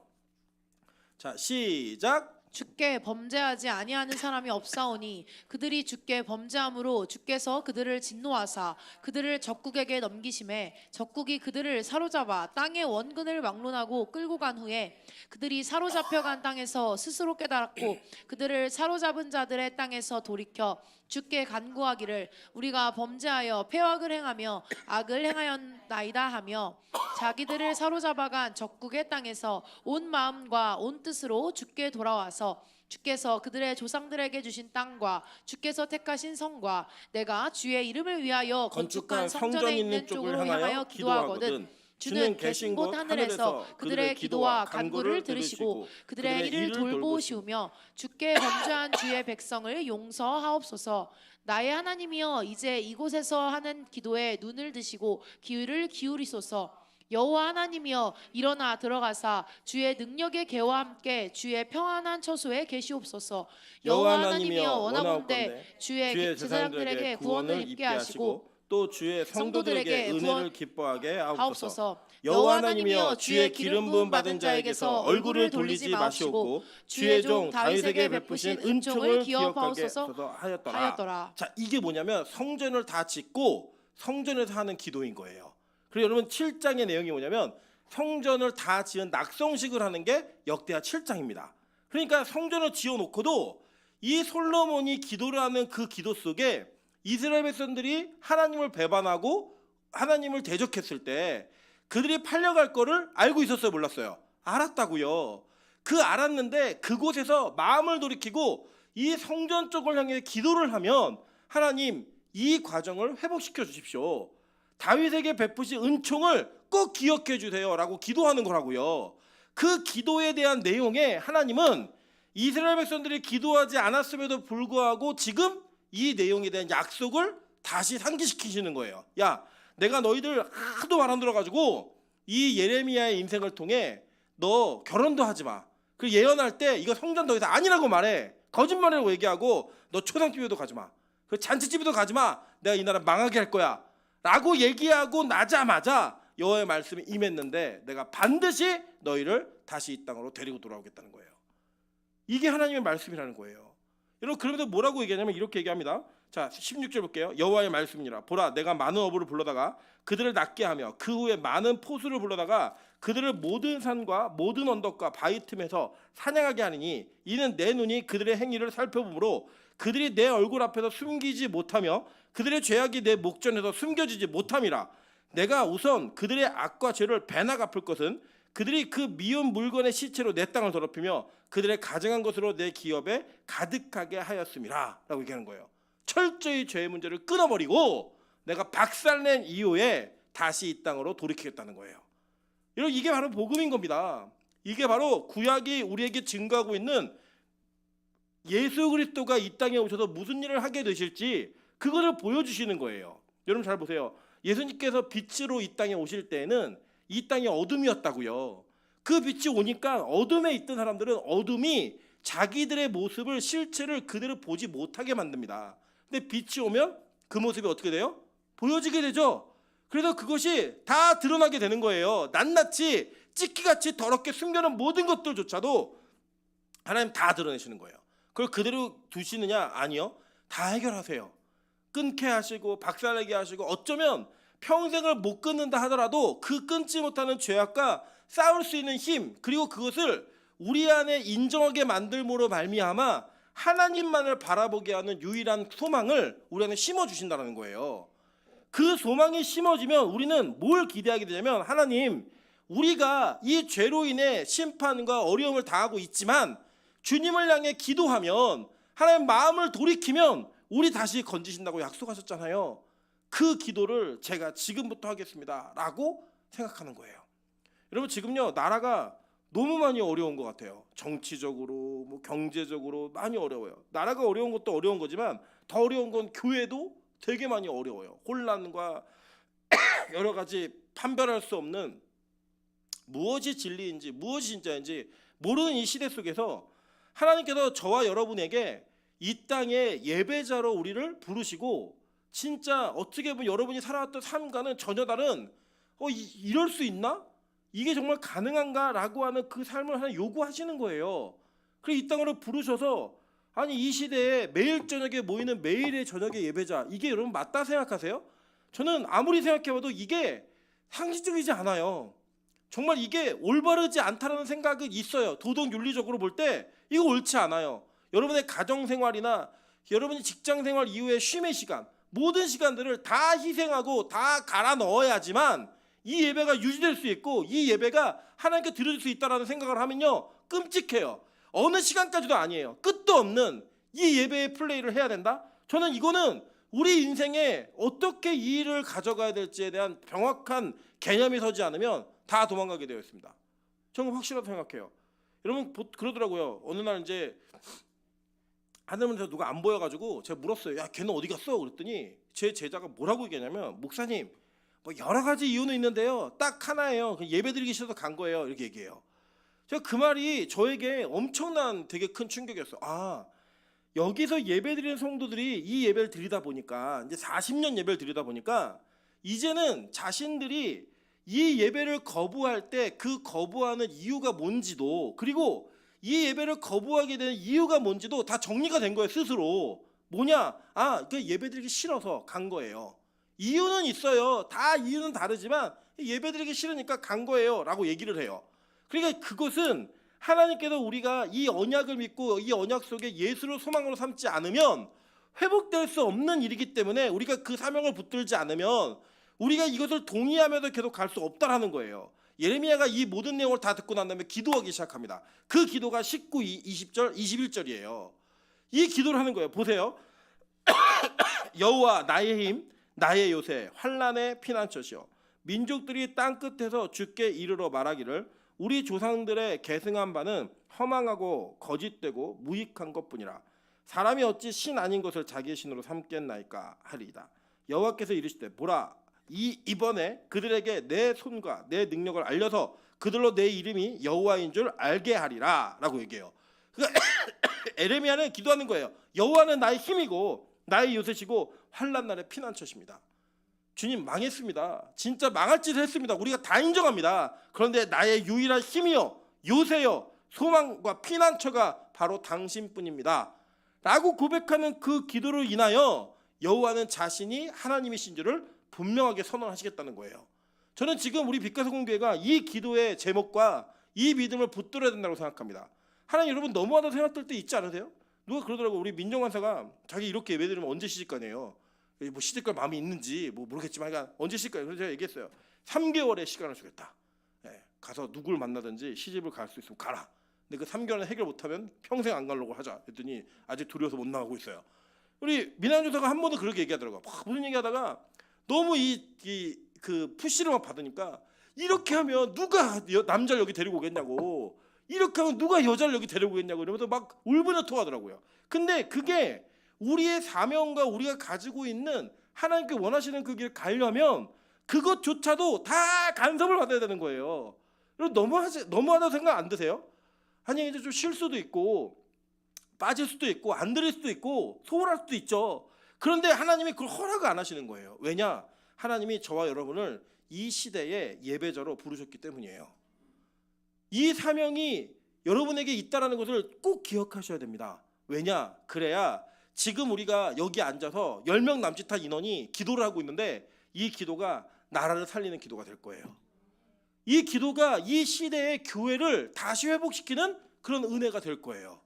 자, 시작. 주께 범죄하지 아니하는 사람이 없사오니 그들이 주께 범죄함으로 주께서 그들을 진노하사 그들을 적국에게 넘기심에 적국이 그들을 사로잡아 땅의 원근을 막론하고 끌고 간 후에 그들이 사로잡혀간 땅에서 스스로 깨달았고 그들을 사로잡은 자들의 땅에서 돌이켜 주께 간구하기를 우리가 범죄하여 패악을 행하며 악을 행하였나이다 하며 자기들을 사로잡아간 적국의 땅에서 온 마음과 온 뜻으로 주께 돌아와서 주께서 그들의 조상들에게 주신 땅과 주께서 택하신 성과 내가 주의 이름을 위하여 건축한 성전에 있는 쪽으로 향하여 기도하거든 주는 계신 곳 하늘에서 그들의 기도와 간구를 들으시고 그들의 일을 돌보시우며 주께 범죄한 주의 백성을 용서하옵소서. 나의 하나님이여 이제 이곳에서 하는 기도에 눈을 드시고 귀를 기울이소서. 여호와 하나님이여 일어나 들어가사 주의 능력의 개와 함께 주의 평안한 처소에 계시옵소서. 여호와 하나님이여 원하건대 주의 제사장들에게 구원을 입게 하시고 또 주의 성도들에게 은혜를 기뻐하게 하옵소서. 여호와 하나님이여 주의 기름 부음 받은 자에게서 얼굴을 돌리지 마시옵고 주의 종 다윗에게 베푸신 은총을 기억하게 하였더라. 자, 이게 뭐냐면 성전을 다 짓고 성전에서 하는 기도인 거예요. 그리고 여러분 7장의 내용이 뭐냐면 성전을 다 지은 낙성식을 하는 게 역대하 7장입니다. 그러니까 성전을 지어놓고도 이 솔로몬이 기도를 하는 그 기도 속에 이스라엘 백성들이 하나님을 배반하고 하나님을 대적했을 때 그들이 팔려갈 거를 알고 있었어요, 몰랐어요? 알았다고요. 그 알았는데 그곳에서 마음을 돌이키고 이 성전 쪽을 향해 기도를 하면 하나님 이 과정을 회복시켜 주십시오. 다윗에게 베푸신 은총을 꼭 기억해 주세요라고 기도하는 거라고요. 그 기도에 대한 내용에 하나님은 이스라엘 백성들이 기도하지 않았음에도 불구하고 지금 이 내용에 대한 약속을 다시 상기시키시는 거예요. 야, 내가 너희들 하도 말 안 들어가지고 이 예레미야의 인생을 통해 너 결혼도 하지 마. 그 예언할 때 이거 성전 더 이상 아니라고 말해. 거짓말이라고 얘기하고 너 초상집에도 가지 마. 그 잔치집에도 가지 마. 내가 이 나라 망하게 할 거야. 라고 얘기하고 나자마자 여호와의 말씀이 임했는데 내가 반드시 너희를 다시 이 땅으로 데리고 돌아오겠다는 거예요. 이게 하나님의 말씀이라는 거예요. 여러분 그러면서 뭐라고 얘기하냐면 이렇게 얘기합니다. 자, 16절 볼게요. 여호와의 말씀이니라. 보라 내가 많은 어부를 불러다가 그들을 낫게 하며 그 후에 많은 포수를 불러다가 그들을 모든 산과 모든 언덕과 바위 틈에서 사냥하게 하리니 이는 내 눈이 그들의 행위를 살펴보므로 그들이 내 얼굴 앞에서 숨기지 못하며 그들의 죄악이 내 목전에서 숨겨지지 못함이라. 내가 우선 그들의 악과 죄를 배나 갚을 것은 그들이 그 미운 물건의 시체로 내 땅을 더럽히며 그들의 가증한 것으로 내 기업에 가득하게 하였음이라 라고 얘기하는 거예요. 철저히 죄의 문제를 끊어버리고 내가 박살낸 이후에 다시 이 땅으로 돌이키겠다는 거예요. 여러분 이게 바로 복음인 겁니다. 이게 바로 구약이 우리에게 증거하고 있는 예수 그리스도가 이 땅에 오셔서 무슨 일을 하게 되실지 그거를 보여주시는 거예요. 여러분 잘 보세요. 예수님께서 빛으로 이 땅에 오실 때에는 이 땅이 어둠이었다고요. 그 빛이 오니까 어둠에 있던 사람들은 어둠이 자기들의 모습을 실체를 그대로 보지 못하게 만듭니다. 근데 빛이 오면 그 모습이 어떻게 돼요? 보여지게 되죠. 그래서 그것이 다 드러나게 되는 거예요. 낱낱이 찌끼같이 더럽게 숨겨놓은 모든 것들조차도 하나님 다 드러내시는 거예요. 그걸 그대로 두시느냐? 아니요. 다 해결하세요. 끊게 하시고 박살내게 하시고 어쩌면 평생을 못 끊는다 하더라도 그 끊지 못하는 죄악과 싸울 수 있는 힘, 그리고 그것을 우리 안에 인정하게 만들므로 말미암아 하나님만을 바라보게 하는 유일한 소망을 우리 안에 심어주신다는 거예요. 그 소망이 심어지면 우리는 뭘 기대하게 되냐면, 하나님, 우리가 이 죄로 인해 심판과 어려움을 당하고 있지만 주님을 향해 기도하면, 하나님 마음을 돌이키면 우리 다시 건지신다고 약속하셨잖아요. 그 기도를 제가 지금부터 하겠습니다 라고 생각하는 거예요. 여러분, 지금요 나라가 너무 많이 어려운 것 같아요. 정치적으로, 뭐 경제적으로 많이 어려워요. 나라가 어려운 것도 어려운 거지만 더 어려운 건 교회도 되게 많이 어려워요. 혼란과 여러 가지 판별할 수 없는, 무엇이 진리인지 무엇이 진짜인지 모르는 이 시대 속에서 하나님께서 저와 여러분에게 이 땅에 예배자로 우리를 부르시고, 진짜 어떻게 보면 여러분이 살아왔던 삶과는 전혀 다른, 이럴 수 있나? 이게 정말 가능한가? 라고 하는 그 삶을 하나 요구하시는 거예요. 그래서 이 땅으로 부르셔서, 아니 이 시대에 매일 저녁에 모이는 매일의 저녁의 예배자, 이게 여러분 맞다 생각하세요? 저는 아무리 생각해봐도 이게 상식적이지 않아요. 정말 이게 올바르지 않다는 생각은 있어요. 도덕 윤리적으로 볼 때 이거 옳지 않아요. 여러분의 가정생활이나 여러분의 직장생활 이후의 쉼의 시간, 모든 시간들을 다 희생하고 다 갈아 넣어야지만 이 예배가 유지될 수 있고 이 예배가 하나님께 드려질 수 있다는 생각을 하면요 끔찍해요. 어느 시간까지도 아니에요. 끝도 없는 이 예배의 플레이를 해야 된다? 저는 이거는 우리 인생에 어떻게 이 일을 가져가야 될지에 대한 명확한 개념이 서지 않으면 다 도망가게 되어 있습니다. 저는 확실하다고 생각해요. 여러분 그러더라고요. 어느 날 이제 하늘문에서 누가 안 보여가지고 제가 물었어요. 야, 걔는 어디 갔어? 그랬더니 제 제자가 뭐라고 얘기하냐면, 목사님, 뭐 여러 가지 이유는 있는데요, 딱 하나예요. 예배드리기 싫어서 간 거예요. 이렇게 얘기해요. 제가 그 말이 저에게 엄청난 되게 큰 충격이었어요. 아, 여기서 예배드리는 성도들이 이 예배를 드리다 보니까, 이제 40년 예배를 드리다 보니까 이제는 자신들이 이 예배를 거부할 때 그 거부하는 이유가 뭔지도, 그리고 이 예배를 거부하게 되는 이유가 뭔지도 다 정리가 된 거예요. 스스로. 뭐냐? 그 예배드리기 싫어서 간 거예요. 이유는 있어요. 다 이유는 다르지만 예배드리기 싫으니까 간 거예요 라고 얘기를 해요. 그러니까 그것은 하나님께서 우리가 이 언약을 믿고 이 언약 속에 예수를 소망으로 삼지 않으면 회복될 수 없는 일이기 때문에, 우리가 그 사명을 붙들지 않으면 우리가 이것을 동의하면서 계속 갈 수 없다라는 거예요. 예레미야가 이 모든 내용을 다 듣고 난 다음에 기도하기 시작합니다. 그 기도가 19, 20절, 21절이에요. 이 기도를 하는 거예요. 보세요. 여호와 나의 힘, 나의 요새, 환난의 피난처시여, 민족들이 땅 끝에서 주께 이르러 말하기를 우리 조상들의 계승한 바는 허망하고 거짓되고 무익한 것뿐이라. 사람이 어찌 신 아닌 것을 자기의 신으로 삼겠나이까 하리이다. 여호와께서 이르시되 보라, 이번에 그들에게 내 손과 내 능력을 알려서 그들로 내 이름이 여호와인 줄 알게 하리라 라고 얘기해요. 그러니까 에레미야는 기도하는 거예요. 여호와는 나의 힘이고 나의 요새시고 환난 날의 피난처십니다. 주님, 망했습니다. 진짜 망할 짓을 했습니다. 우리가 다 인정합니다. 그런데 나의 유일한 힘이요, 요새요, 소망과 피난처가 바로 당신뿐입니다 라고 고백하는 그 기도로 인하여 여호와는 자신이 하나님이신 줄을 분명하게 선언하시겠다는 거예요. 저는 지금 우리 빛가서 공교회가 이 기도의 제목과 이 믿음을 붙들어야 된다고 생각합니다. 하나님, 여러분 너무하다 생각될 때 있지 않으세요? 누가 그러더라고. 우리 민정관사가 자기 이렇게 예배드리면 언제 시집 가네요. 뭐 시집 갈 마음이 있는지 뭐 모르겠지만 그러니까 언제 시집 가요? 그래서 제가 얘기했어요. 3개월의 시간을 주겠다. 가서 누굴 만나든지 시집을 갈 수 있으면 가라. 근데 그 3개월은 해결 못하면 평생 안 가려고 하자. 그랬더니 아직 두려워서 못 나가고 있어요. 우리 민안조사가 한 번도 그렇게 얘기하더라고요. 무슨 얘기하다가 너무 그 푸시를 막 받으니까, 이렇게 하면 누가 남자를 여기 데리고 오겠냐고, 이렇게 하면 누가 여자를 여기 데리고 오겠냐고 이러면서 막 울분을 토하더라고요. 근데 그게 우리의 사명과 우리가 가지고 있는 하나님께 원하시는 그 길을 가려면 그것조차도 다 간섭을 받아야 되는 거예요. 여러분 너무하다고 생각 안 드세요? 아니 이제 좀 쉴 수도 있고 빠질 수도 있고 안 드릴 수도 있고 소홀할 수도 있죠. 그런데 하나님이 그걸 허락을 안 하시는 거예요. 왜냐? 하나님이 저와 여러분을 이 시대의 예배자로 부르셨기 때문이에요. 이 사명이 여러분에게 있다라는 것을 꼭 기억하셔야 됩니다. 왜냐? 그래야 지금 우리가 여기 앉아서 10명 남짓한 인원이 기도를 하고 있는데 이 기도가 나라를 살리는 기도가 될 거예요. 이 기도가 이 시대의 교회를 다시 회복시키는 그런 은혜가 될 거예요.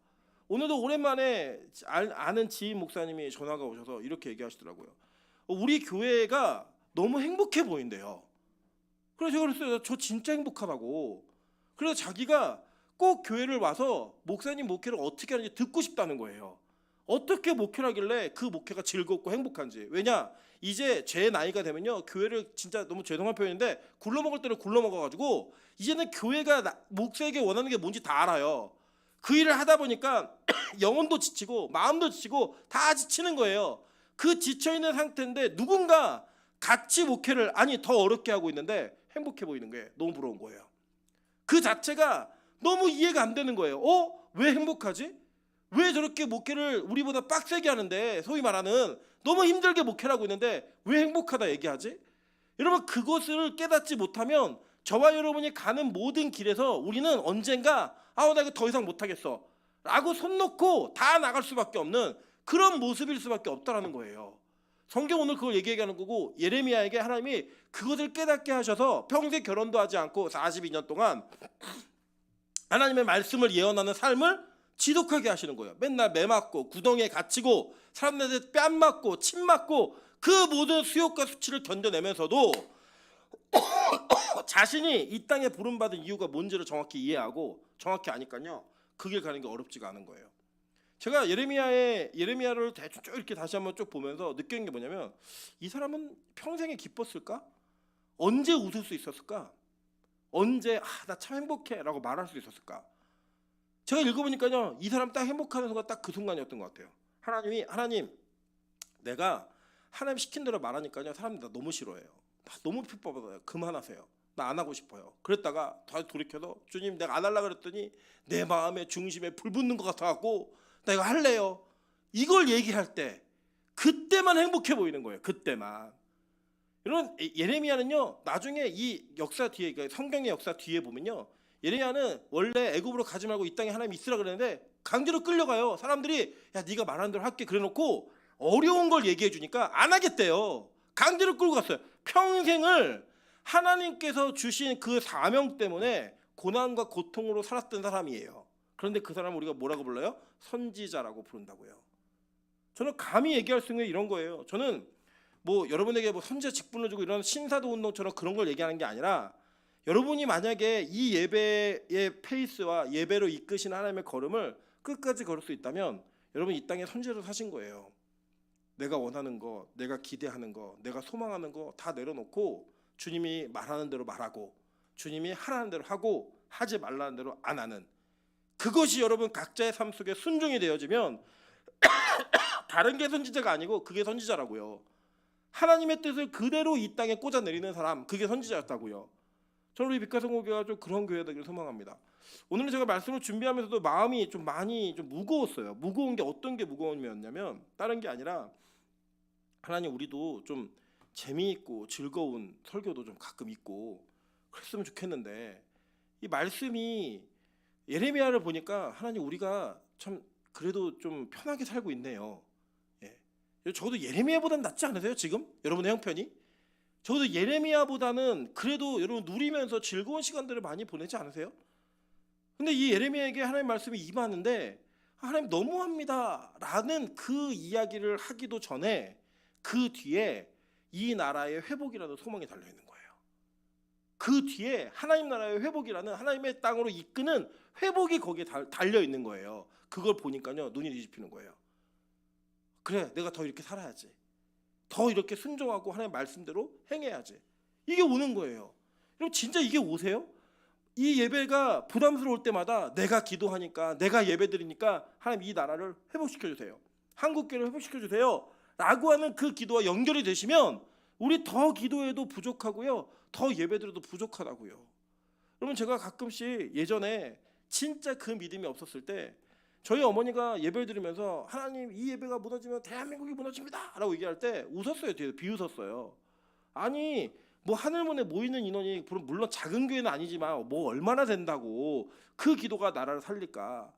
오늘도 오랜만에 아는 지인 목사님이 전화가 오셔서 이렇게 얘기하시더라고요. 우리 교회가 너무 행복해 보인대요. 그래서 제가 그랬어요. 저 진짜 행복하다고. 그래서 자기가 꼭 교회를 와서 목사님 목회를 어떻게 하는지 듣고 싶다는 거예요. 어떻게 목회를 하길래 그 목회가 즐겁고 행복한지. 왜냐? 이제 제 나이가 되면요, 교회를 진짜 너무 죄송한 표현인데 굴러먹을 때는 굴러먹어가지고 이제는 교회가 목사에게 원하는 게 뭔지 다 알아요. 그 일을 하다 보니까 영혼도 지치고 마음도 지치고 다 지치는 거예요. 그 지쳐있는 상태인데 누군가 같이 목회를 더 어렵게 하고 있는데 행복해 보이는 게 너무 부러운 거예요. 그 자체가 너무 이해가 안 되는 거예요. 왜 행복하지? 왜 저렇게 목회를 우리보다 빡세게 하는데, 소위 말하는 너무 힘들게 목회를 하고 있는데 왜 행복하다 얘기하지? 여러분, 그것을 깨닫지 못하면 저와 여러분이 가는 모든 길에서 우리는 언젠가 나 이거 더 이상 못하겠어 라고 손 놓고 다 나갈 수밖에 없는 그런 모습일 수밖에 없다라는 거예요. 성경 오늘 그걸 얘기하는 거고, 예레미야에게 하나님이 그것을 깨닫게 하셔서 평생 결혼도 하지 않고 42년 동안 하나님의 말씀을 예언하는 삶을 지독하게 하시는 거예요. 맨날 매 맞고 구덩이에 갇히고 사람들한테 뺨 맞고 침 맞고 그 모든 수욕과 수치를 견뎌내면서도 자신이 이 땅에 부름받은 이유가 뭔지를 정확히 이해하고 정확히 아니까요, 그 길 가는 게 어렵지가 않은 거예요. 제가 예레미야를 대충 쭉 이렇게 다시 한번 쭉 보면서 느낀 게 뭐냐면, 이 사람은 평생에 기뻤을까? 언제 웃을 수 있었을까? 언제 나 참 행복해 라고 말할 수 있었을까? 제가 읽어보니까요, 이 사람 딱 행복하는 순간 딱 그 순간이었던 것 같아요. 하나님, 내가 하나님 시킨 대로 말하니까요, 사람들이 나 너무 싫어해요. 나 너무 핍박받아요. 그만하세요. 나 안 하고 싶어요. 그랬다가 다시 돌이켜서, 주님 내가 안 하려고 그랬더니 내 마음의 중심에 불 붙는 것 같아갖고 나 이거 할래요. 이걸 얘기할 때 그때만 행복해 보이는 거예요. 그때만. 이런 예레미야는요, 나중에 이 역사 뒤에, 그러니까 성경의 역사 뒤에 보면요, 예레미야는 원래 애굽으로 가지 말고 이 땅에 하나님 있으라 그랬는데 강제로 끌려가요. 사람들이 야 네가 말하는 대로 할게 그래놓고 어려운 걸 얘기해 주니까 안 하겠대요. 강제로 끌고 갔어요. 평생을 하나님께서 주신 그 사명 때문에 고난과 고통으로 살았던 사람이에요. 그런데 그 사람을 우리가 뭐라고 불러요? 선지자라고 부른다고요. 저는 감히 얘기할 수 있는 게 이런 거예요. 저는 여러분에게 선지자 직분을 주고 이런 신사도 운동처럼 그런 걸 얘기하는 게 아니라, 여러분이 만약에 이 예배의 페이스와 예배로 이끄신 하나님의 걸음을 끝까지 걸을 수 있다면 여러분 이 땅에 선지자로 사신 거예요. 내가 원하는 거, 내가 기대하는 거, 내가 소망하는 거 다 내려놓고 주님이 말하는 대로 말하고 주님이 하라는 대로 하고 하지 말라는 대로 안 하는, 그것이 여러분 각자의 삶 속에 순종이 되어지면 다른 게 선지자가 아니고 그게 선지자라고요. 하나님의 뜻을 그대로 이 땅에 꽂아내리는 사람, 그게 선지자였다고요. 저는 우리 빛가성교회가 좀 그런 교회가 되기를 소망합니다. 오늘은 제가 말씀을 준비하면서도 마음이 좀 많이 좀 무거웠어요. 무거운 게 어떤 게 무거움이었냐면, 다른 게 아니라 하나님, 우리도 좀 재미있고 즐거운 설교도 좀 가끔 있고 그랬으면 좋겠는데, 이 말씀이 예레미야를 보니까 하나님, 우리가 참 그래도 좀 편하게 살고 있네요. 저도 예레미야보다는 낫지 않으세요? 지금 여러분의 형편이? 저도 예레미야보다는 그래도 여러분 누리면서 즐거운 시간들을 많이 보내지 않으세요? 근데 이 예레미야에게 하나님 말씀이 임하는데, 하나님 너무합니다 라는 그 이야기를 하기도 전에 그 뒤에 이 나라의 회복이라는 소망이 달려있는 거예요. 그 뒤에 하나님 나라의 회복이라는, 하나님의 땅으로 이끄는 회복이 거기에 달려있는 거예요. 그걸 보니까요, 눈이 뒤집히는 거예요. 그래, 내가 더 이렇게 살아야지, 더 이렇게 순종하고 하나님 말씀대로 행해야지, 이게 오는 거예요. 여러분 진짜 이게 오세요? 이 예배가 부담스러울 때마다 내가 기도하니까, 내가 예배드리니까 하나님 이 나라를 회복시켜주세요, 한국교회를 회복시켜주세요 라고 하는 그 기도와 연결이 되시면 우리 더 기도해도 부족하고요, 더 예배드려도 부족하다고요. 여러분, 제가 가끔씩 예전에 진짜 그 믿음이 없었을 때 저희 어머니가 예배를 드리면서 하나님 이 예배가 무너지면 대한민국이 무너집니다 라고 얘기할 때 웃었어요. 뒤에서 비웃었어요. 아니 뭐 하늘문에 모이는 인원이 물론 작은 교회는 아니지만 뭐 얼마나 된다고 그 기도가 나라를 살릴까?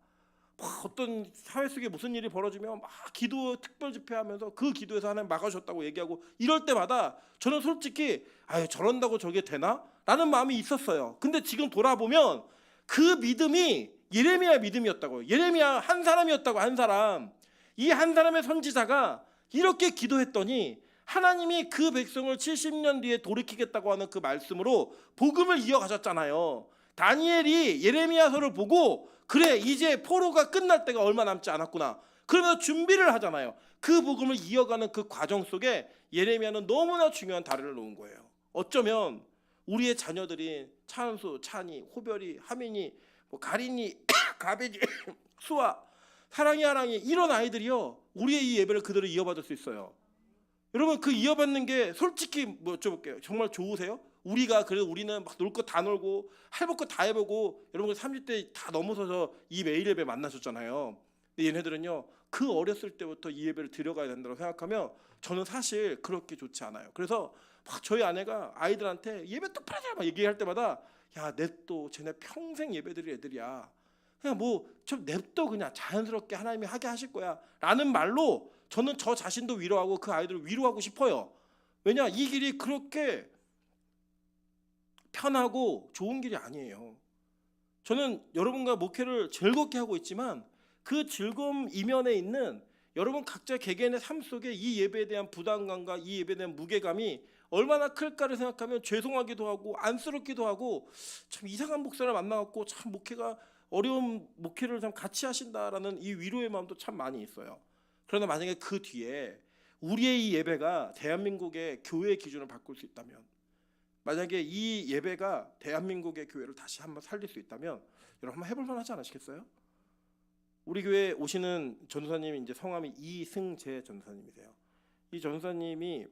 막 어떤 사회 속에 무슨 일이 벌어지면 막 기도 특별 집회하면서 그 기도에서 하나님 막아주셨다고 얘기하고 이럴 때마다 저는 솔직히 아유 저런다고 저게 되나? 라는 마음이 있었어요. 근데 지금 돌아보면 그 믿음이 예레미야 믿음이었다고요. 예레미야 한 사람이었다고. 한 사람. 이 한 사람의 선지자가 이렇게 기도했더니 하나님이 그 백성을 70년 뒤에 돌이키겠다고 하는 그 말씀으로 복음을 이어가셨잖아요. 다니엘이 예레미야서를 보고 그래 이제 포로가 끝날 때가 얼마 남지 않았구나 그러면서 준비를 하잖아요. 그 복음을 이어가는 그 과정 속에 예레미야는 너무나 중요한 다리를 놓은 거예요. 어쩌면 우리의 자녀들인 찬수, 찬이, 호별이, 하민이, 뭐 가린이, 가베지, 수아, 사랑이, 하랑이 이런 아이들이요 우리의 이 예배를 그대로 이어받을 수 있어요. 여러분 그 이어받는 게 솔직히 뭐 여쭤볼게요. 정말 좋으세요? 우리가 그래도 우리는 막 놀 거 다 놀고 해볼 거 다 해보고 여러분 30대 다 넘어서서 이 매일 예배 만나셨잖아요. 근데 얘네들은요 그 어렸을 때부터 이 예배를 드려가야 된다고 생각하면 저는 사실 그렇게 좋지 않아요. 그래서 막 저희 아내가 아이들한테 예배 똑바로 해라 막 얘기할 때마다 야 냅둬 쟤네 평생 예배 드릴 애들이야. 그냥 뭐 좀 냅둬 그냥 자연스럽게 하나님이 하게 하실 거야 라는 말로 저는 저 자신도 위로하고 그 아이들을 위로하고 싶어요. 왜냐 이 길이 그렇게 편하고 좋은 길이 아니에요. 저는 여러분과 목회를 즐겁게 하고 있지만 그 즐거움 이면에 있는 여러분 각자 개개인의 삶 속에 이 예배에 대한 부담감과 이 예배에 대한 무게감이 얼마나 클까를 생각하면 죄송하기도 하고 안쓰럽기도 하고 참 이상한 목사를 만나갖고 참 목회가 어려운 목회를 참 같이 하신다라는 이 위로의 마음도 참 많이 있어요. 그러나 만약에 그 뒤에 우리의 이 예배가 대한민국의 교회의 기준을 바꿀 수 있다면 만약에 이 예배가 대한민국의 교회를 다시 한번 살릴 수 있다면 여러분 한번 해볼 만하지 않으시겠어요? 우리 교회 오시는 전도사님이 이제 성함이 이승재 전도사님이세요. 이 전도사님이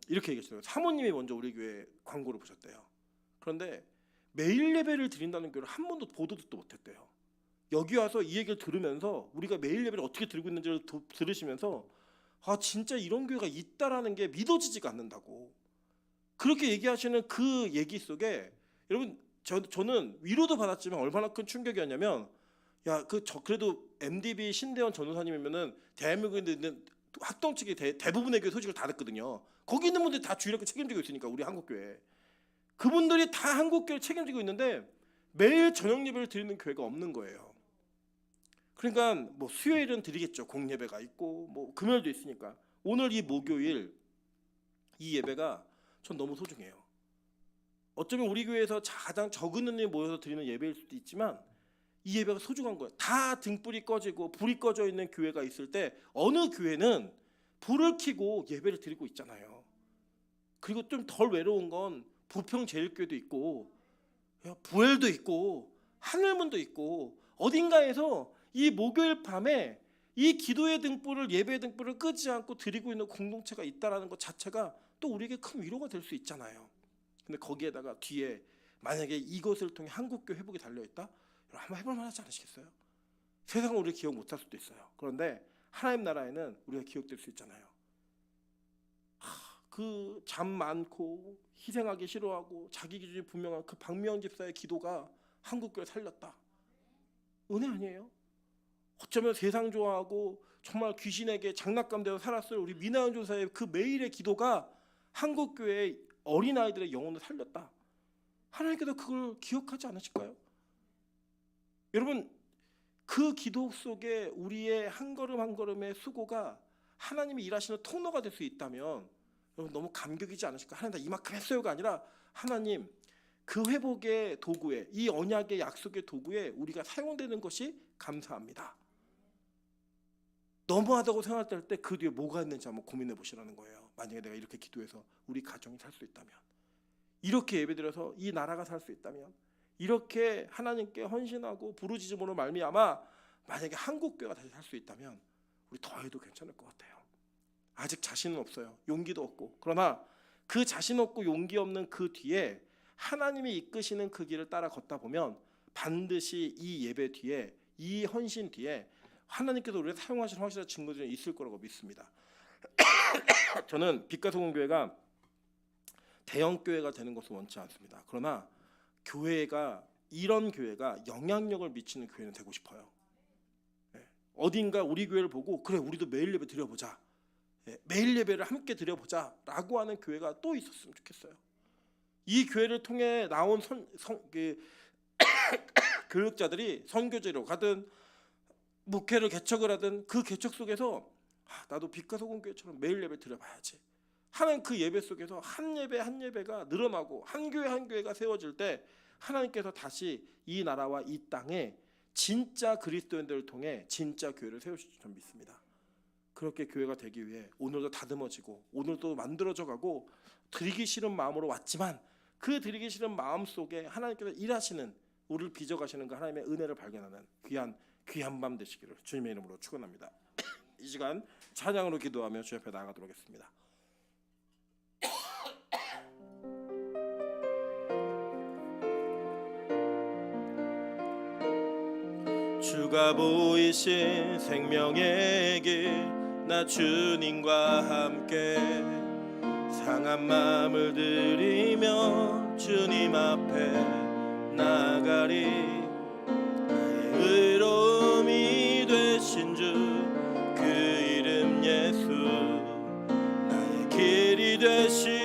이렇게 얘기했어요. 사모님이 먼저 우리 교회 광고를 보셨대요. 그런데 매일 예배를 드린다는 교회를 한 번도 보도 듣도 못했대요. 여기 와서 이 얘기를 들으면서 우리가 매일 예배를 어떻게 드리고 있는지를 들으시면서 아 진짜 이런 교회가 있다라는 게 믿어지지가 않는다고 그렇게 얘기하시는 그 얘기 속에 여러분 저는 위로도 받았지만 얼마나 큰 충격이었냐면 야 그래도 MDB 신대원 전도사님이면은 대한민국에 있는 학동 측이 대부분의 교회 소식을 다 듣거든요. 거기 있는 분들이 다 주일학교 책임지고 있으니까 우리 한국교회 그분들이 다 한국교회를 책임지고 있는데 매일 저녁 예배를 드리는 교회가 없는 거예요. 그러니까 뭐 수요일은 드리겠죠. 공예배가 있고 뭐 금요일도 있으니까 오늘 이 목요일 이 예배가 전 너무 소중해요. 어쩌면 우리 교회에서 가장 적은 인원이 모여서 드리는 예배일 수도 있지만 이 예배가 소중한 거예요. 다 등불이 꺼지고 불이 꺼져 있는 교회가 있을 때 어느 교회는 불을 켜고 예배를 드리고 있잖아요. 그리고 좀 덜 외로운 건 부평제일교회도 있고 부엘도 있고 하늘문도 있고 어딘가에서 이 목요일 밤에 이 기도의 등불을 예배의 등불을 끄지 않고 드리고 있는 공동체가 있다라는 것 자체가 또 우리에게 큰 위로가 될 수 있잖아요. 근데 거기에다가 뒤에 만약에 이것을 통해 한국교회 회복이 달려있다? 한번 해볼 만하지 않으시겠어요? 세상은 우리 기억 못할 수도 있어요. 그런데 하나님 나라에는 우리가 기억될 수 있잖아요. 그 잠 많고 희생하기 싫어하고 자기 기준이 분명한 그 박미영 집사의 기도가 한국교회를 살렸다. 은혜 아니에요? 어쩌면 세상 좋아하고 정말 귀신에게 장난감 되어 살았을 우리 미나연 조사의 그 매일의 기도가 한국교회의 어린아이들의 영혼을 살렸다. 하나님께서 그걸 기억하지 않으실까요? 여러분 그 기도 속에 우리의 한 걸음 한 걸음의 수고가 하나님이 일하시는 통로가 될 수 있다면 여러분 너무 감격이지 않으실까? 하나님 나 이만큼 했어요가 아니라 하나님 그 회복의 도구에 이 언약의 약속의 도구에 우리가 사용되는 것이 감사합니다. 너무하다고 생각할 때 그 뒤에 뭐가 있는지 한번 고민해 보시라는 거예요. 만약에 내가 이렇게 기도해서 우리 가정이 살 수 있다면, 이렇게 예배드려서 이 나라가 살 수 있다면, 이렇게 하나님께 헌신하고 부르짖음으로 말미암아 만약에 한국교회가 다시 살 수 있다면 우리 더해도 괜찮을 것 같아요. 아직 자신은 없어요. 용기도 없고. 그러나 그 자신 없고 용기 없는 그 뒤에 하나님이 이끄시는 그 길을 따라 걷다 보면 반드시 이 예배 뒤에 이 헌신 뒤에 하나님께서 우리를 사용하시는 확실한 증거들이 있을 거라고 믿습니다. 저는 빛과 소금 교회가 대형 교회가 되는 것은 원치 않습니다. 그러나 교회가 이런 교회가 영향력을 미치는 교회는 되고 싶어요. 예. 어딘가 우리 교회를 보고 그래 우리도 매일 예배 드려보자. 예. 매일 예배를 함께 드려보자라고 하는 교회가 또 있었으면 좋겠어요. 이 교회를 통해 나온 교육자들이 선교지로 가든 목회를 개척을 하든 그 개척 속에서 나도 빛과소금 교회처럼 매일 예배 드려봐야지 하는 그 예배 속에서 한 예배 한 예배가 늘어나고 한 교회 한 교회가 세워질 때 하나님께서 다시 이 나라와 이 땅에 진짜 그리스도인들을 통해 진짜 교회를 세우실 줄 믿습니다. 그렇게 교회가 되기 위해 오늘도 다듬어지고 오늘도 만들어져 가고 드리기 싫은 마음으로 왔지만 그 드리기 싫은 마음 속에 하나님께서 일하시는 우리를 빚어가시는 그 하나님의 은혜를 발견하는 귀한 밤 되시기를 주님의 이름으로 축원합니다. 이 시간 찬양으로 기도하며 주 옆에 나아가도록 하겠습니다. 주가 보이신 생명의 길 나 주님과 함께 상한 마음을 들이며 주님 앞에 나가리 나의 의로움이 되신 주 그 이름 예수 나의 길이 되신